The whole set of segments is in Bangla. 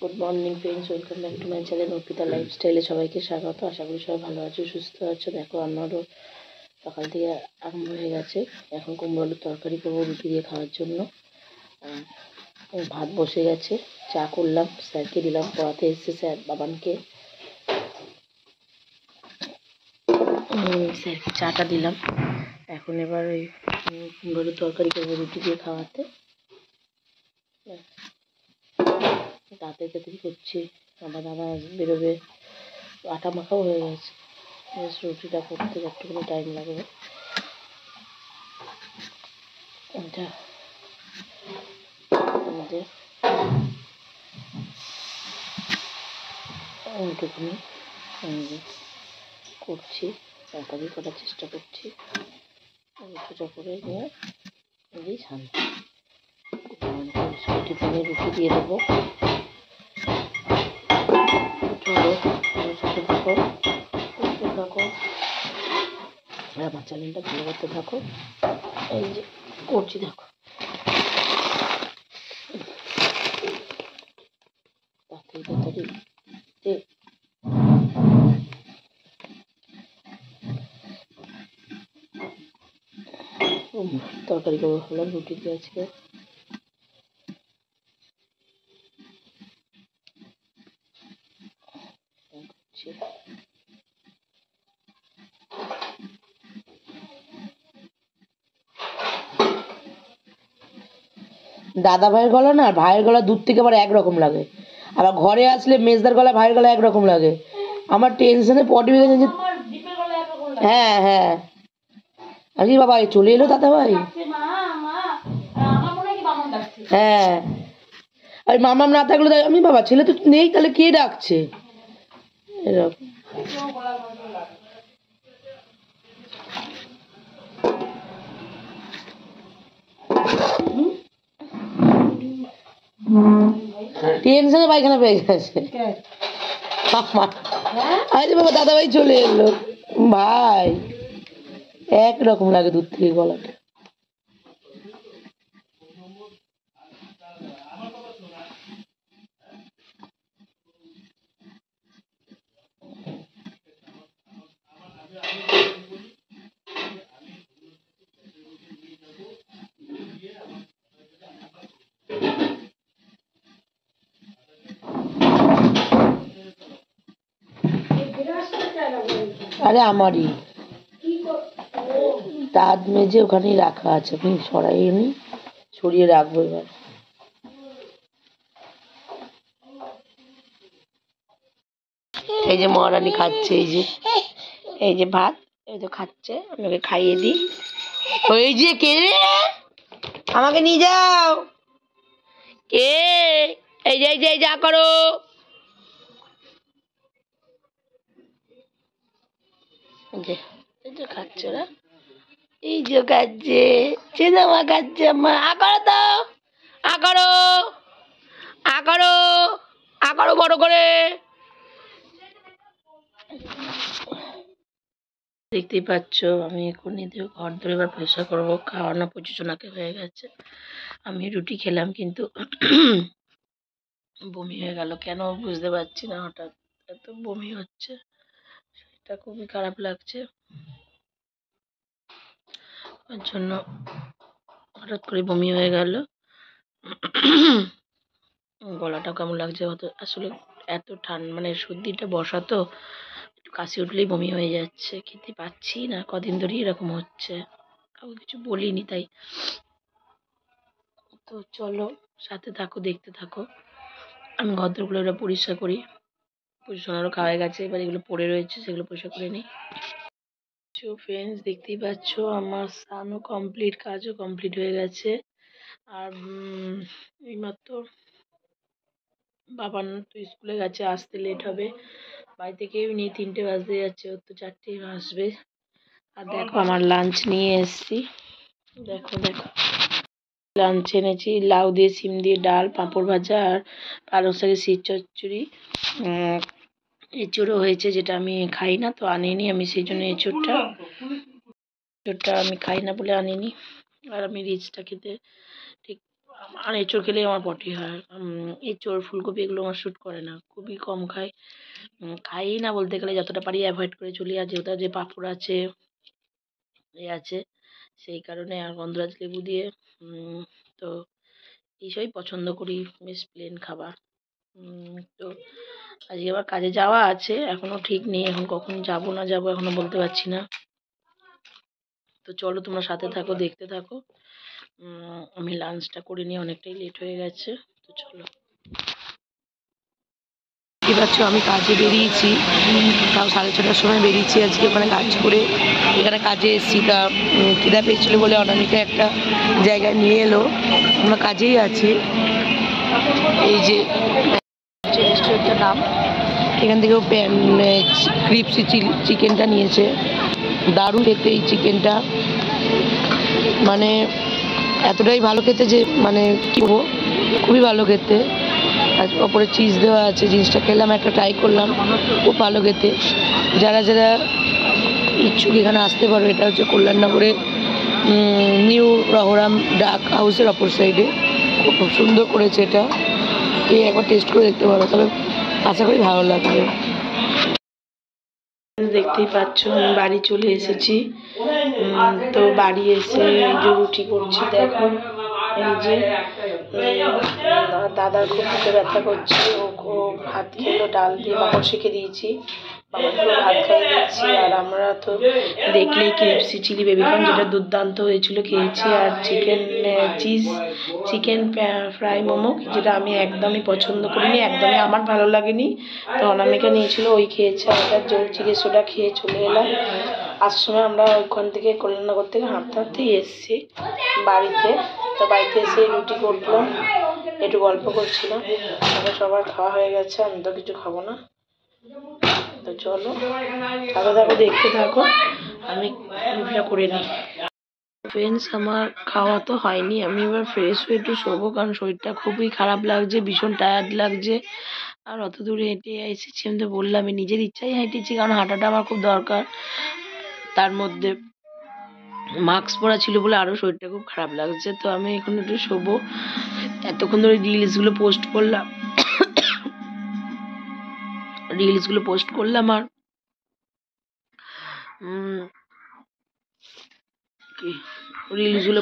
Good morning friends, welcome back to my channel Arpita লাইফস্টাইলে সবাইকে স্বাগত। আশা করি সবাই ভালো আছো, সুস্থ আছো। দেখো আমারও সকাল থেকে আরম্ভ হয়ে গেছে। এখন কুমড়ো আলুর তরকারি করবো রুটি দিয়ে খাওয়ার জন্য। ভাত বসে গেছে, চা করলাম, স্যারকে দিলাম, পড়াতে এসছে স্যার বাবানকে, স্যারকে চাটা দিলাম। এখন এবার ওই কুমড়ো আলুর তরকারি করবো রুটি দিয়ে খাওয়াতে। তাড়াতাড়ি করছি, আমার দাদা বেরোবে, আটা মাখাও হয়ে গেছে, রুটিটা করতে একটুখানি টাইম লাগবে। এটা এইটুকুনি করছি, তাড়াতাড়ি করার চেষ্টা করছি। রুটিটা করে নিয়ে দিই শান্তি। টিফিনে রুটি দিয়ে দেবো। চলো সাথে থাকো, দেখতে থাকো, আমার চ্যানেলটা ভালো করতে থাকো। এই যে করছি দেখো, তাড়াতাড়ি তরকারি করবো ভাবলাম রুটি দিয়ে আজকে। দাদা ভাইয়ের গলা না ভাইয়ের গলা দূর থেকে আবার একরকম লাগে, আবার ঘরে আসলে মেজদার গলা ভাইয়ের গলা একরকম লাগে। আমার টেনশনে পটি হয়ে গেছে। হ্যাঁ হ্যাঁ, আরে বাবা চলে এলো দাদা ভাই। হ্যাঁ, আর মামাম না থাকলে আমি বাবা ছেলে তো নেই, তাহলে কে ডাকছে এরকম। টেনশনে পায়খানা পেয়ে গেছে আরে বাবা দাদা ভাই চলে এলো। ভাই একরকম লাগে দূর থেকে গলাটা। আরে আমারই দাঁত মেজে ওখানেই রাখা আছে, আমি সরাইনি, সরিয়ে রাখবো এবার। এই যে মহারানী খাচ্ছে, এই যে ভাত, এই তো খাচ্ছে, আমি ওকে খাইয়ে দিই। ওই যে কে রে, আমাকে নিয়ে যাও, কে? এই যে যা করো, এই যে খাচ্ছে ওরা, এই যে খাচ্ছে, চেদামা খাচ্ছে, মা আকারো তো, আকারো আকারো আকারো বড় করে। দেখতেই পাচ্ছ আমি এখন এদের ঘর ধরে এবার পরিষ্কার করবো, খাওয়ানো প্রচুর হয়ে গেছে। আমি রুটি খেলাম কিন্তু বমি হয়ে গেল, কেন বুঝতে পারছি না, হঠাৎ এত বমি হচ্ছে, সেটা খুবই খারাপ লাগছে। ওর জন্য হঠাৎ করে বমি হয়ে গেল, গলাটা কেমন লাগছে হয়তো, আসলে এত ঠান্ডা মানে সর্দিটা বসা তো, একটু কাশি উঠলেই বমি হয়ে যাচ্ছে, খেতে পাচ্ছি না, কদিন ধরেই এরকম হচ্ছে, কাউকে কিছু বলিনি তাই। তো চলো সাথে থাকো, দেখতে থাকো। আমি ঘরদোরগুলো এবার পরিষ্কার করি, পরিষ্কারও খাওয়া গেছে, এবার এগুলো পড়ে রয়েছে সেগুলো পরিষ্কার করে নিই। ফ্রেন্ডস দেখতেই পাচ্ছ আমার স্নানও কমপ্লিট, কাজও কমপ্লিট হয়ে গেছে। আর এইমাত্র বাবান তো স্কুলে গেছে, আসতে লেট হবে, বাড়িতে কেউ নেই, 3টে বাজতে যাচ্ছে, ওর তো 4টেই আসবে। আর দেখো আমার লাঞ্চ নিয়ে এসছি, দেখো লাঞ্চ এনেছি লাউ দিয়ে, সিম দিয়ে, ডাল, পাঁপড় ভাজা আর পালং শাকের শীত চচ্চড়ি। এঁচোড়ও হয়েছে, যেটা আমি খাই না তো আনিনি আমি, সেই জন্য এঁচোড়টা আমি খাই না বলে আনিনি। আর আমি রিচটা খেতে ঠিক আর এঁচোড় খেলেই আমার পটি হয়। এঁচোড়, ফুলকপি এগুলো আমার শ্যুট করে না, খুবই কম খাই। খাই না বলতে গেলে, যতটা পারি অ্যাভয়েড করে চলি। আর যেহেতু যে পাঁপড় আছে, আছে, সেই কারণে আর গন্ধরাজ লেবু দিয়ে তো এইসবই পছন্দ করি, বেশ প্লেন খাবার। তো আজকে আবার কাজে যাওয়া আছে, এখনো ঠিক নেই, এখন কখন যাব না যাব এখনো বলতে পারছি না। তো চলো তোমরা সাথে থাকো, দেখতে থাকো। আমি লাঞ্চটা করে নিয়ে, অনেকটাই লেট হয়ে গেছে, তো চলো। দেখতে পাচ্ছ আমি কাজে বেরিয়েছি, তাও 6:30টার সময় বেরিয়েছি আজকে ওখানে কাজ করে। এখানে কাজে এসেছি, তা খিদা পেয়েছিল বলে অনামিকা একটা জায়গায় নিয়ে এলো, আমরা কাজেই আছি। এই যে রেস্টুরেন্টের নাম, এখান থেকেও ক্রিপসি চিকেনটা নিয়েছে। দারুণ খেতে এই চিকেনটা, মানে এতটাই ভালো খেতে যে মানে কি বলবো, খুবই ভালো খেতে। আর ওপরে চিজ দেওয়া আছে, জিনিসটা খেলাম, একটা ট্রাই করলাম, খুব ভালো খেতে। যারা যারা ইচ্ছুক এখানে আসতে পারো। এটা হচ্ছে কল্যাণনগরে নিউ রহরাম ডাক হাউসের অপর সাইডে, খুব সুন্দর করেছে এটা। এই একবার টেস্ট করে দেখতে পারো, তবে আশা করি ভালো লাগবে। দেখতেই পাচ্ছ আমি বাড়ি চলে এসেছি। তো বাড়ি এসে এই যে রুটি করছি, দেখো। এই যে দাদার খুব পেটে ব্যথা করছে, ও ভাত খেলো ডাল দিয়ে, বাবা শিখে দিয়েছি, বাবাকেও ভাত খাইয়ে দিচ্ছি। আর আমরা তো দেখলেই কেএফসি চিলি বেবিকর্ন, যেটা দুর্দান্ত হয়েছিল, খেয়েছি। আর চিকেন ফ্রাই মোমো, যেটা আমি একদমই পছন্দ করিনি, একদমই আমার ভালো লাগেনি। তো অনামিকা নিয়েছিল, ওই খেয়েছে। আমরা জল চিকেন সোডা খেয়ে চলে এলাম। আসার সময় আমরা ওখান থেকে কল্যাণনগর থেকে হাঁটতে হাঁটতেই এসেছি বাড়িতে। তো বাড়িতে এসে রুটি করলাম, একটু গল্প করছিলাম। আমরা সবার খাওয়া হয়ে গেছে, আমি তো কিছু খাবো না। তো চলো থাকো থাকো, দেখতে থাকো, আমি রুটিটা করে নিই। ফ্রেন্ডস, আমার খাওয়া তো হয়নি, আমি এবার ফ্রেশ হয়ে একটু শোবো, কারণ শরীরটা খুবই খারাপ লাগছে, ভীষণ টায়ার্ড লাগছে। আর অত দূরে হেঁটে এসেছি, আমি তো বললাম, আমি নিজের ইচ্ছাই হেঁটেছি, কারণ হাঁটাটা আমার খুব দরকার। তার মধ্যে মাস্ক পরা ছিল বলে আরও শরীরটা খুব খারাপ লাগছে। তো আমি এখন একটু শোবো। এতক্ষণ ধরে রিলসগুলো পোস্ট করলাম আর রিলসগুলো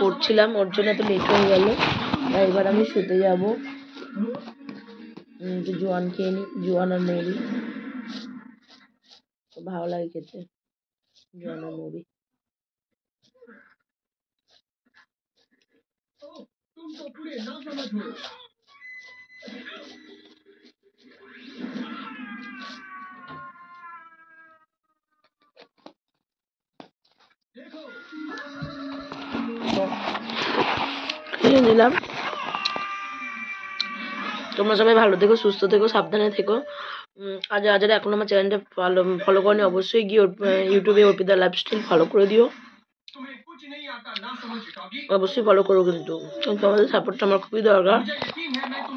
করছিলাম, ওর জন্য এত লেট হয়ে গেল। তাই এবার আমি শুতে যাবো। জোয়ান খেয়ে নিই, জোয়ান আর মুড়ি, ভালো লাগে খেতে, জোয়ান আর মুড়ি। খেয়ে নিলাম। তোমরা সবাই ভালো থেকো, সুস্থ থেকো, সাবধানে থেকো। আর যারা এখন আমার চ্যানেলটা ফলো করেনি, অবশ্যই গিয়ে ইউটিউবে অর্পিতা লাইফস্টাইল ফলো করে দিও, অবশ্যই ফলো করো। কিন্তু তোমাদের সাপোর্টটা আমার খুবই দরকার।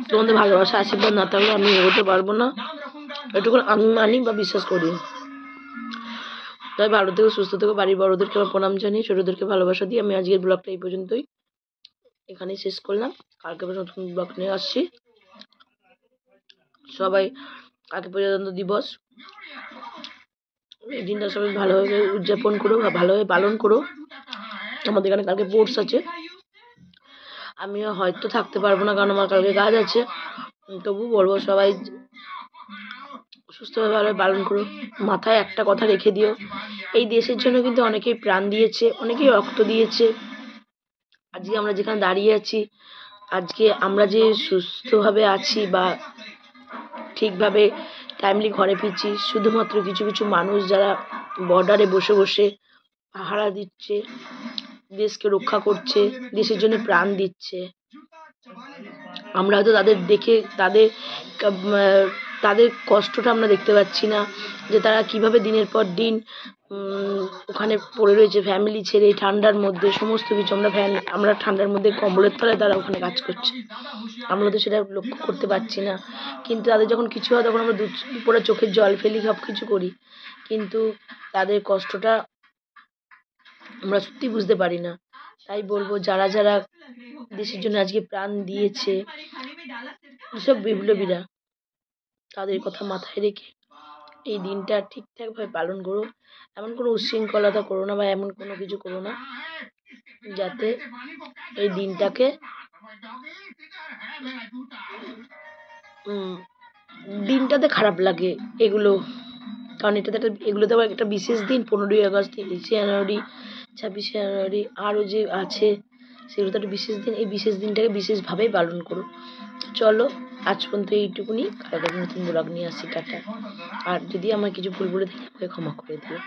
তোমাদের ভালোবাসা আশীর্বাদ না থাকলে আমি এগোতে পারবো না, এটুকু আমি মানি বা বিশ্বাস করি। তাই ভালো থেকো, সুস্থ থেকো। বাড়ির বড়োদেরকে আমার প্রণাম জানিয়ে, ছোটোদেরকে ভালোবাসা দিয়ে আমি আজকের ব্লগটা এই পর্যন্তই এখানেই শেষ করলাম। কালকে আবার নতুন ব্লগ নিয়ে আসছি। সবাই কালকে প্রজাতন্ত্র দিবস, এই দিনটা সবাই ভালোভাবে উদযাপন করো, ভালোভাবে পালন করো। আমাদের এখানে কালকে স্পোর্টস আছে, আমিও হয়তো থাকতে পারবো না, কারণ আমার কালকে কাজ আছে। তবু বলবো সবাই সুস্থভাবে ভালোভাবে পালন করো। মাথায় একটা কথা রেখে দিও, এই দেশের জন্য কিন্তু অনেকেই প্রাণ দিয়েছে, অনেকেই রক্ত দিয়েছে। আজকে আমরা যেখানে দাঁড়িয়ে আছি, আজকে আমরা যে সুস্থভাবে আছি বা ঠিকভাবে টাইমলি ঘরে ফিরছি, শুধুমাত্র কিছু কিছু মানুষ যারা বর্ডারে বসে বসে পাহারা দিচ্ছে, দেশকে রক্ষা করছে, দেশের জন্য প্রাণ দিচ্ছে। আমরা হয়তো তাদের দেখে তাদের কষ্টটা আমরা দেখতে পাচ্ছি না, যে তারা কিভাবে দিনের পর দিন ওখানে পড়ে রয়েছে, ফ্যামিলি ছেড়ে ঠান্ডার মধ্যে, সমস্ত কিছু আমরা ঠান্ডার মধ্যে কম্বলের তলায় তারা ওখানে কাজ করছে, আমরা তো সেটা লক্ষ্য করতে পারছি না। কিন্তু তাদের যখন কিছু হয় তখন আমরা দুপুরে চোখের জল ফেলি, সব কিছু করি, কিন্তু তাদের কষ্টটা আমরা সত্যি বুঝতে পারি না। তাই বলবো যারা যারা দেশের জন্য আজকে প্রাণ দিয়েছে, যেসব বিপ্লবীরা, তাদের কথা মাথায় রেখে এই দিনটা ঠিকঠাকভাবে পালন করো। এমন কোনো উচ্ছৃঙ্খলতা করো না বা এমন কোনো কিছু করো না যাতে এই দিনটাকে দিনটাতে খারাপ লাগে এগুলো। কারণ এগুলো তো একটা বিশেষ দিন, 15ই আগস্ট, 23শে জানুয়ারি, 26শে জানুয়ারি, আরও যে আছে সেগুলো তো একটা বিশেষ দিন। এই বিশেষ দিনটাকে বিশেষভাবেই পালন করো। চলো আজ পর্যন্ত এইটুকুনি, কালকে নতুন ব্লগ নিয়ে আসছি। টাটা। আর যদি আমার কিছু ভুল বলে থাকি আমাকে ক্ষমা করে দিও।